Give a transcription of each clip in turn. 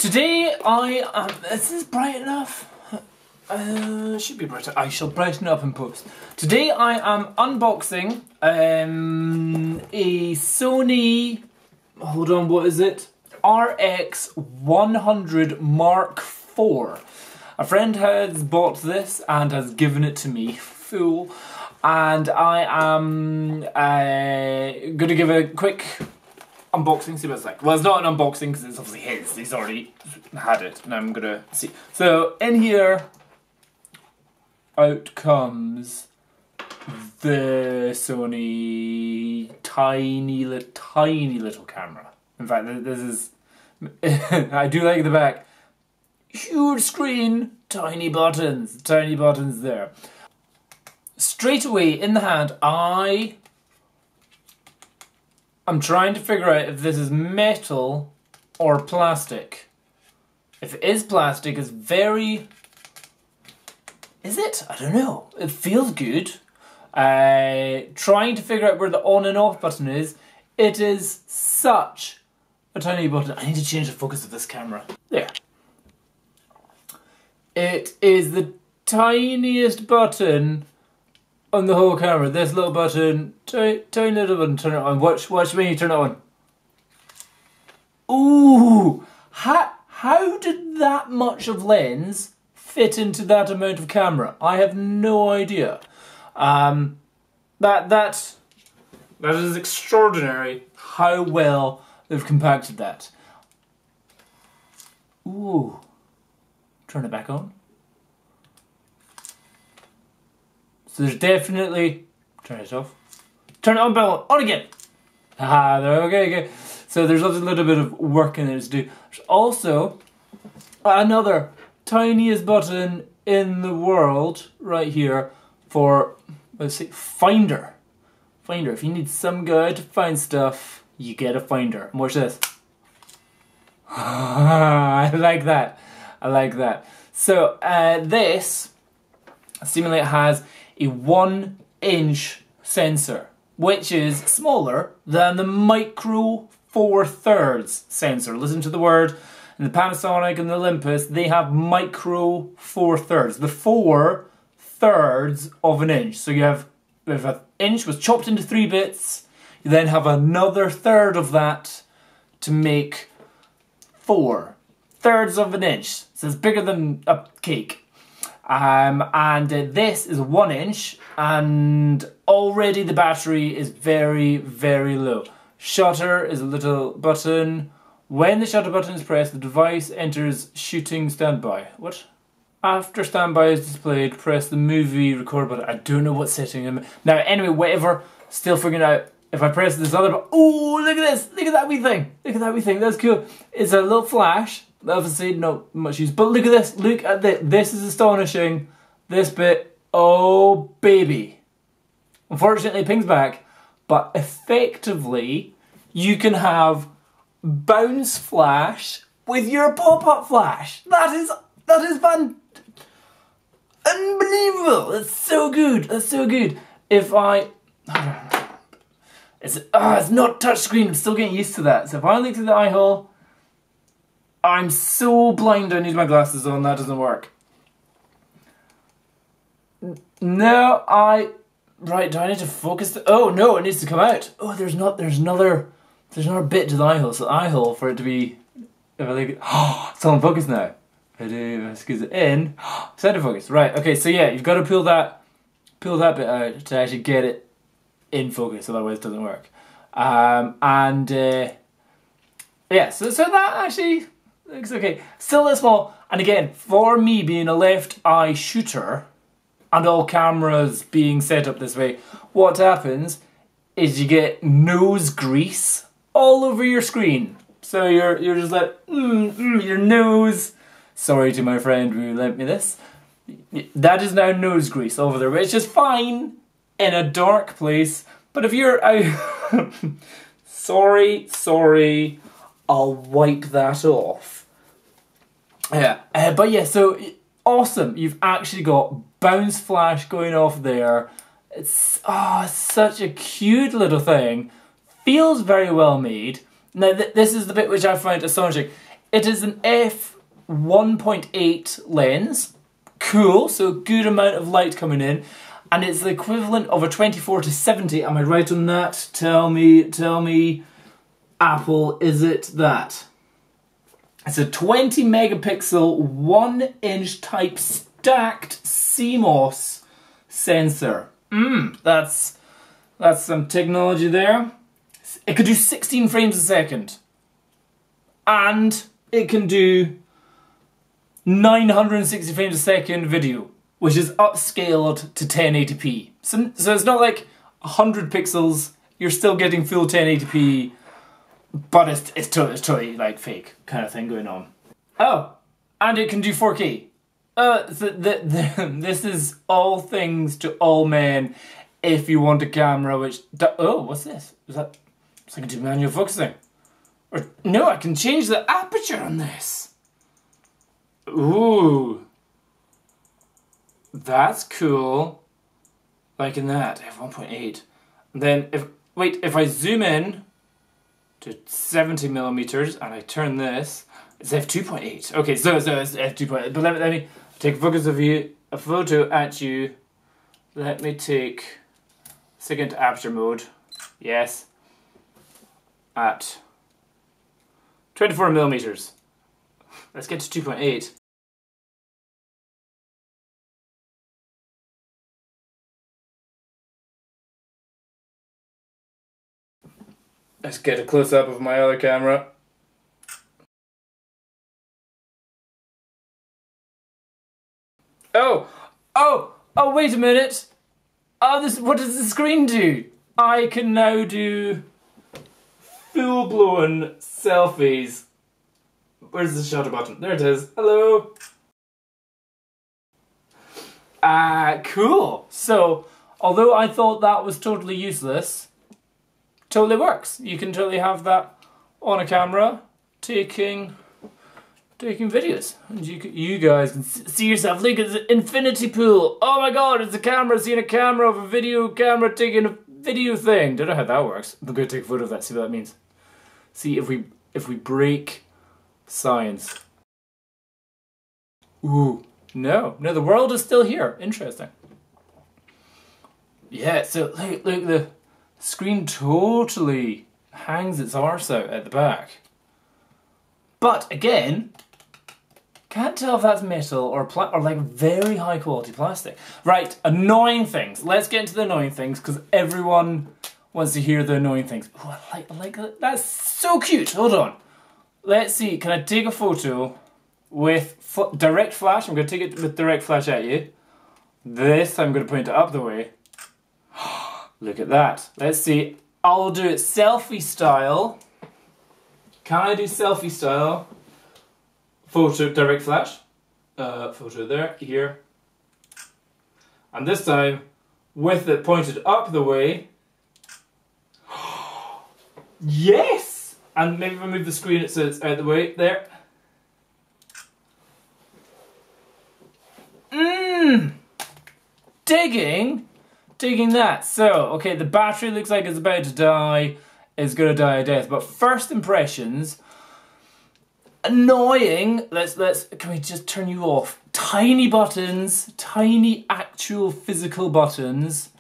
Today is this bright enough? Should be brighter. I shall brighten it up in post. Today I am unboxing a Sony, hold on, what is it? rx100 Mark IV. A friend has bought this and has given it to me, fool. And I am going to give a quick unboxing, see what it's like. Well, it's not an unboxing because it's obviously his. He's already had it, and I'm gonna see. So in here, out comes the Sony tiny little camera. In fact, this is. I do like the back. Huge screen, tiny buttons there. Straight away in the hand, I'm trying to figure out if this is metal or plastic. If it is plastic, it's very... Is it? I don't know. It feels good. Trying to figure out where the on and off button is. It is such a tiny button. I need to change the focus of this camera. There. It is the tiniest button on the whole camera. This little button, tiny little button, turn it on. Watch me turn it on. Ooh! How did that much of lens fit into that amount of camera? I have no idea. That is extraordinary how well they've compacted that. Ooh. Turn it back on. So there's definitely... Turn it off. Turn it on, Bill. On again. Ah, there. Okay. So there's a little bit of work in it to do. There's also another tiniest button in the world right here for, let's see, Finder. Finder. If you need some guide to find stuff, you get a Finder. And watch this. I like that. So this seemingly has a 1-inch sensor, which is smaller than the Micro Four Thirds sensor. Listen to the word. In the Panasonic and the Olympus, they have Micro Four Thirds. The 4/3 of an inch. So you have, if an inch was chopped into 3 bits, you then have another third of that to make 4/3 of an inch. So it's bigger than a cake. And this is 1 inch, and already the battery is very, very low. Shutter is a little button. When the shutter button is pressed, the device enters shooting standby. What? After standby is displayed, press the movie record button. I don't know what setting I'm in. Now, anyway, whatever, still figuring out. If I press this other button, oh, look at this! Look at that wee thing! Look at that wee thing, that's cool. It's a little flash. Obviously not much use, but look at this, look at this. This is astonishing. This bit, oh baby. Unfortunately it pings back, but effectively you can have bounce flash with your pop-up flash. That is fun. Unbelievable. That's so good. If it's not touchscreen, I'm still getting used to that. So if I look through the eye hole, I'm so blind I need my glasses on, that doesn't work. No, right, do I need to focus? Oh no, it needs to come out. Oh, there's another bit to the eye hole, so the eye hole for it to be, if I look at, oh, it's all in focus now. If I squeeze it in, it's out of focus. Right, okay, so yeah, you've got to pull that bit out to actually get it in focus, otherwise it doesn't work. Yeah, so that actually looks okay. Still that small, and again, for me being a left eye shooter, and all cameras being set up this way, what happens is you get nose grease all over your screen. So you're just like, your nose. Sorry to my friend who lent me this. That is now nose grease over there, which is fine in a dark place. But if you're out, sorry, I'll wipe that off. Yeah, but yeah, so awesome. You've actually got bounce flash going off there. It's such a cute little thing. Feels very well made. Now this is the bit which I find astonishing. It is an f1.8 lens. Cool, so good amount of light coming in. And it's the equivalent of a 24-70. Am I right on that? Tell me, Apple, is it that? It's a 20 megapixel, 1-inch type stacked CMOS sensor. That's some technology there. It could do 16 frames a second. And it can do 960 frames a second video, which is upscaled to 1080p. So it's not like 100 pixels, you're still getting full 1080p, but it's totally like fake kind of thing going on. Oh, and it can do 4K. This is all things to all men if you want a camera which... Oh, what's this? Is that... So I can do manual focusing. Or, no, I can change the aperture on this. Ooh. That's cool. Liking that, f1.8. And then, if I zoom in to 70 millimeters and I turn this, it's f2.8. Okay, so it's f2.8. But let me take a focus of you, a photo at you. Let me take second aperture mode. Yes. At 24 millimeters. Let's get to 2.8. Let's get a close-up of my other camera. Oh, wait a minute. What does the screen do? I can now do full-blown selfies. Where's the shutter button? There it is. Hello. Cool. So, although I thought that was totally useless, totally works. You can totally have that on a camera, taking videos. And you guys can see yourself. Look, it's an infinity pool. Oh my god, it's a camera seeing a camera of a video camera taking a video thing. Don't know how that works. I'm going to take a photo of that, see what that means. See if we break science. Ooh, no, the world is still here. Interesting. Yeah, so look, the screen totally hangs its arse out at the back. But again, can't tell if that's metal or like very high quality plastic. Right, annoying things. Let's get into the annoying things because everyone wants to hear the annoying things. Oh, I like that. That's so cute. Hold on. Let's see. Can I take a photo with direct flash? I'm going to take it with direct flash at you. This, I'm going to point it up the way. Look at that. Let's see. I'll do it selfie style. Can I do selfie style? Photo, direct flash. Photo there, here. And this time, with it pointed up the way. Yes! And maybe if I move the screen so it's out the way, there. Digging that. So, okay, the battery looks like it's about to die. It's gonna die a death. But first impressions, annoying. Can we just turn you off? Tiny buttons, tiny actual physical buttons.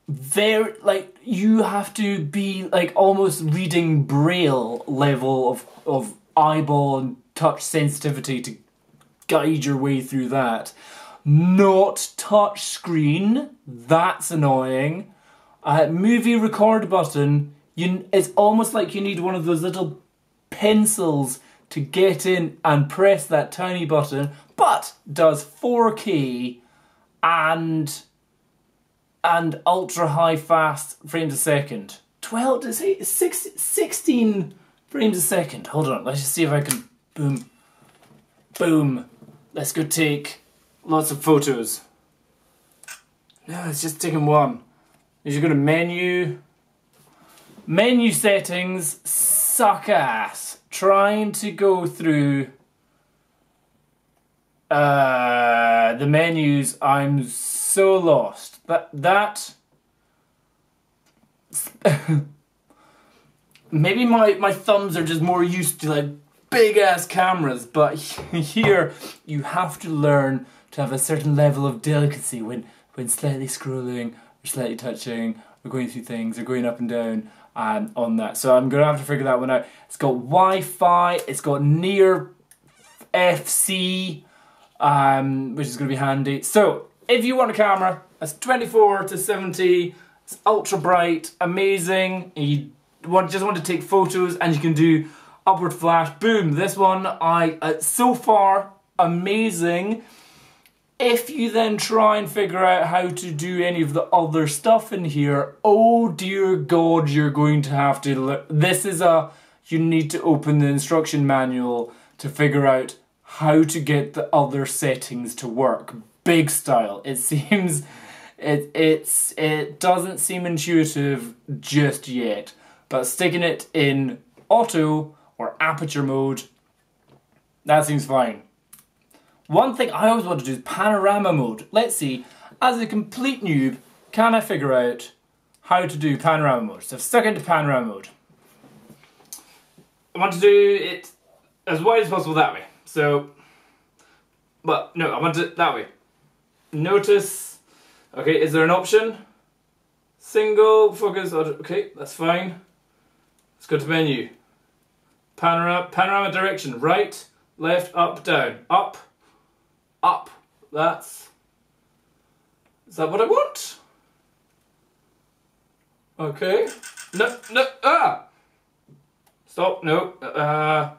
Very, like, you have to be like almost reading Braille level of eyeball and touch sensitivity to guide your way through that. Not touch screen, that's annoying. Movie record button, it's almost like you need one of those little pencils to get in and press that tiny button, but does 4K and ultra high fast frames a second. 16 frames a second. Hold on, let's just see if I can boom. Let's go take lots of photos. No, it's just taking one. You're going to menu settings, suck ass. Trying to go through the menus, I'm so lost. That maybe my thumbs are just more used to like big ass cameras, but here you have to learn to have a certain level of delicacy when slightly scrolling or slightly touching or going through things or going up and down on that. So I'm going to have to figure that one out. It's got Wi-Fi, it's got near FC, which is going to be handy. So if you want a camera that's 24 to 70, it's ultra bright, amazing, and you just want to take photos and you can do upward flash, boom, this one, so far, amazing. If you then try and figure out how to do any of the other stuff in here, oh dear God, you're going to have to you need to open the instruction manual to figure out how to get the other settings to work. Big style. It seems, it doesn't seem intuitive just yet, but sticking it in auto or aperture mode, that seems fine. One thing I always want to do is panorama mode. Let's see, as a complete noob, can I figure out how to do panorama mode? So I've stuck into panorama mode. I want to do it as wide as possible that way. So, but no, I want it that way. Notice, okay, is there an option? Single, focus, okay, that's fine. Let's go to menu. Panorama direction, right, left, up, down, up. Up. Is that what I want? Okay. No, stop, no.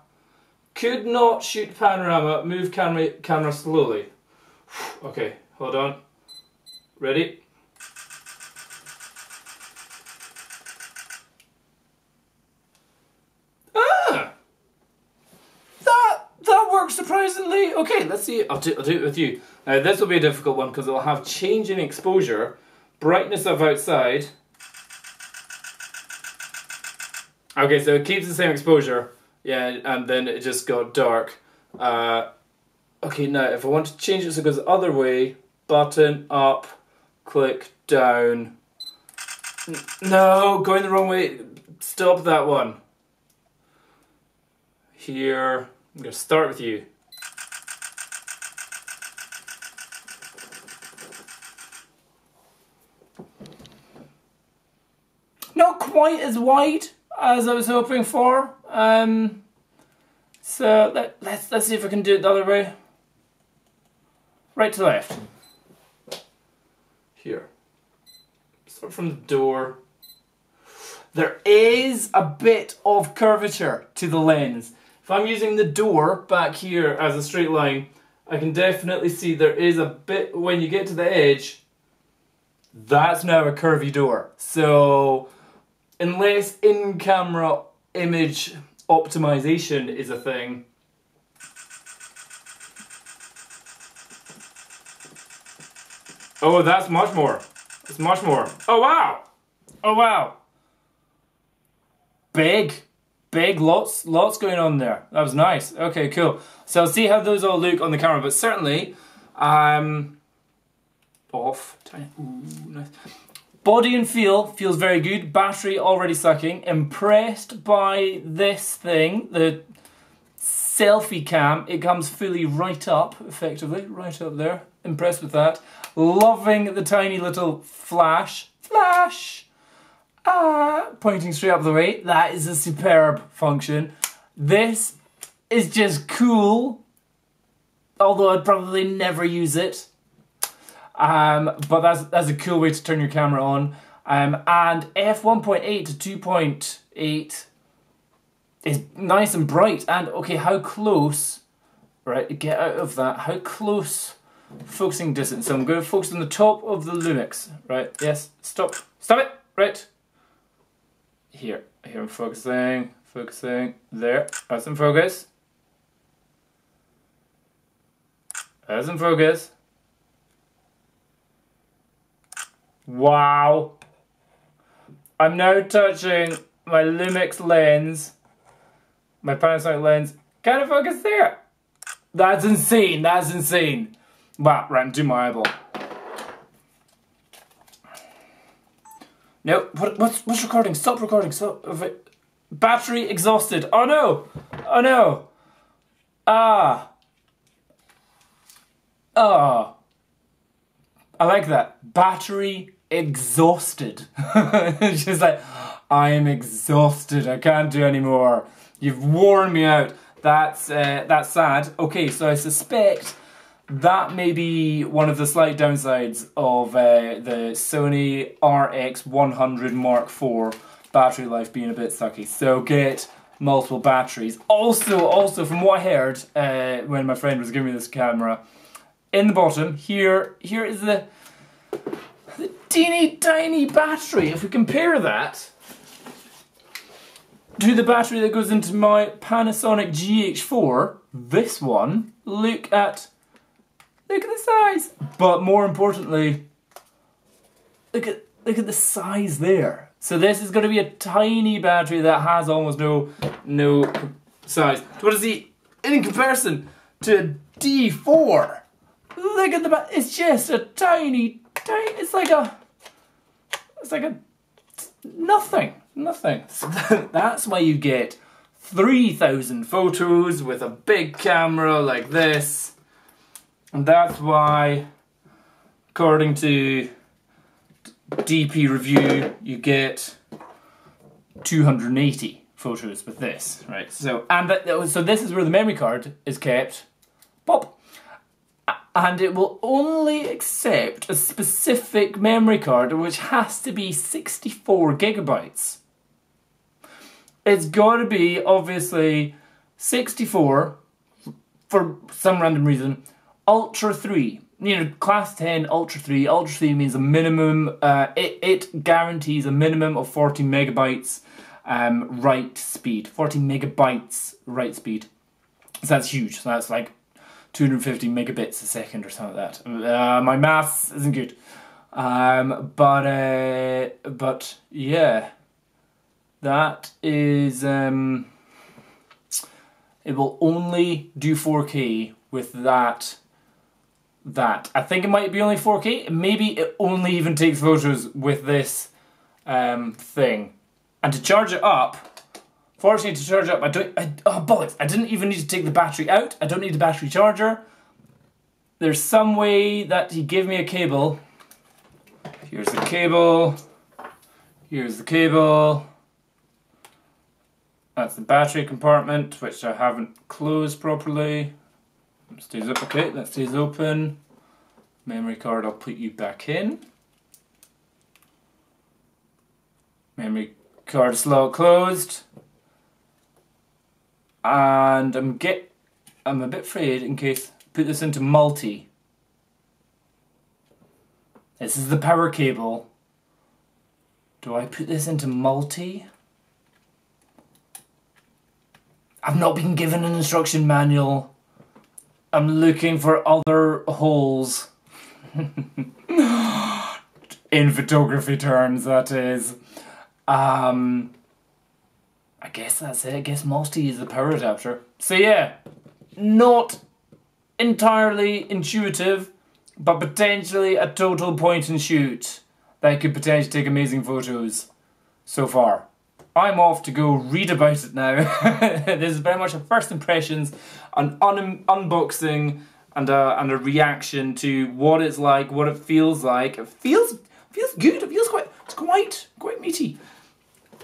Could not shoot panorama, move camera slowly. Okay, hold on. Ready? Surprisingly, okay, let's see. I'll do it with you. Now this will be a difficult one because it will have change in exposure, brightness of outside. Okay, so it keeps the same exposure, yeah, and then it just got dark. Okay, now if I want to change it so it goes the other way, button up, click down. No, going the wrong way. Stop that one. Here. I'm going to start with you. Not quite as wide as I was hoping for. So let's see if I can do it the other way. Right to left. Here. Start from the door. There is a bit of curvature to the lens. If I'm using the door back here as a straight line, I can definitely see there is a bit, when you get to the edge, that's now a curvy door. So, unless in-camera image optimization is a thing, oh, that's much more. It's much more. Oh, wow. Oh, wow. Big, lots going on there. That was nice. Okay, cool. So I'll see how those all look on the camera, but certainly, off. Ooh, nice. Body and feel feels very good. Battery already sucking. Impressed by this thing, the selfie cam. It comes fully right up, effectively, right up there. Impressed with that. Loving the tiny little flash. Pointing straight up the way. That is a superb function. This is just cool, although I'd probably never use it. But that's a cool way to turn your camera on. And f1.8 to 2.8 is nice and bright. And okay, how close? Right, get out of that. How close? Focusing distance. So I'm going to focus on the top of the lumix. Right. Yes. Stop it. Right. Here I'm focusing, there, that's in focus. That's in focus. Wow. I'm now touching my Lumix lens, my Panasonic lens. Can I focus there? That's insane, Wow, right, I'm doing my eyeball. No, what's recording? Stop recording. Battery exhausted. Oh no! I like that. Battery exhausted. It's just like, I am exhausted. I can't do anymore. You've worn me out. That's sad. Okay, so I suspect that may be one of the slight downsides of the Sony rx100 Mark IV battery life being a bit sucky. So get multiple batteries. Also, from what I heard when my friend was giving me this camera, in the bottom here is the teeny tiny battery. If we compare that to the battery that goes into my Panasonic GH4, this one, look at the size. But more importantly, look at the size there. So this is going to be a tiny battery that has almost no size. What is he in comparison to a D4? Look at the battery. It's just a tiny. It's like a nothing. So that's why you get 3,000 photos with a big camera like this. And that's why, according to DP Review, you get 280 photos with this, right? So so this is where the memory card is kept. Pop. And it will only accept a specific memory card, which has to be 64 gigabytes. It's got to be, obviously, 64, for some random reason, Ultra 3. You know, Class 10, Ultra 3. Ultra 3 means a minimum, it guarantees a minimum of 40 megabytes write speed. 40 megabytes write speed. So that's huge. So that's like 250 megabits a second or something like that. My maths isn't good. But yeah, that is, it will only do 4K with that. I think it might be only 4K. Maybe it only even takes photos with this thing. And to charge it up, fortunately to charge up, oh bollocks, I didn't even need to take the battery out. I don't need a battery charger. There's some way that he gave me a cable. Here's the cable. Here's the cable. That's the battery compartment, which I haven't closed properly. Stays up, okay, that stays open. Memory card, I'll put you back in. Memory card slot closed. And I'm a bit afraid in case put this into multi. This is the power cable. Do I put this into multi? I've not been given an instruction manual. I'm looking for other holes. In photography terms, that is. I guess that's it. I guess multi is the power adapter. So yeah, not entirely intuitive, but potentially a total point and shoot that could potentially take amazing photos so far. I'm off to go read about it now. This is very much a first impressions, an unboxing, and a reaction to what it's like, what it feels like. It feels good. It feels quite meaty.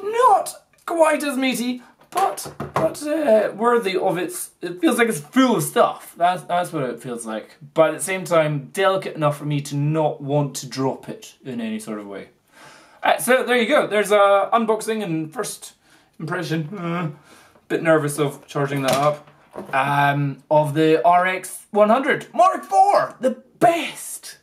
Not quite as meaty, but worthy of its. It feels like it's full of stuff. That's what it feels like. But at the same time, delicate enough for me to not want to drop it in any sort of way. So there you go. There's a unboxing and first impression. Bit nervous of charging that up. Of the RX100 Mark IV, the best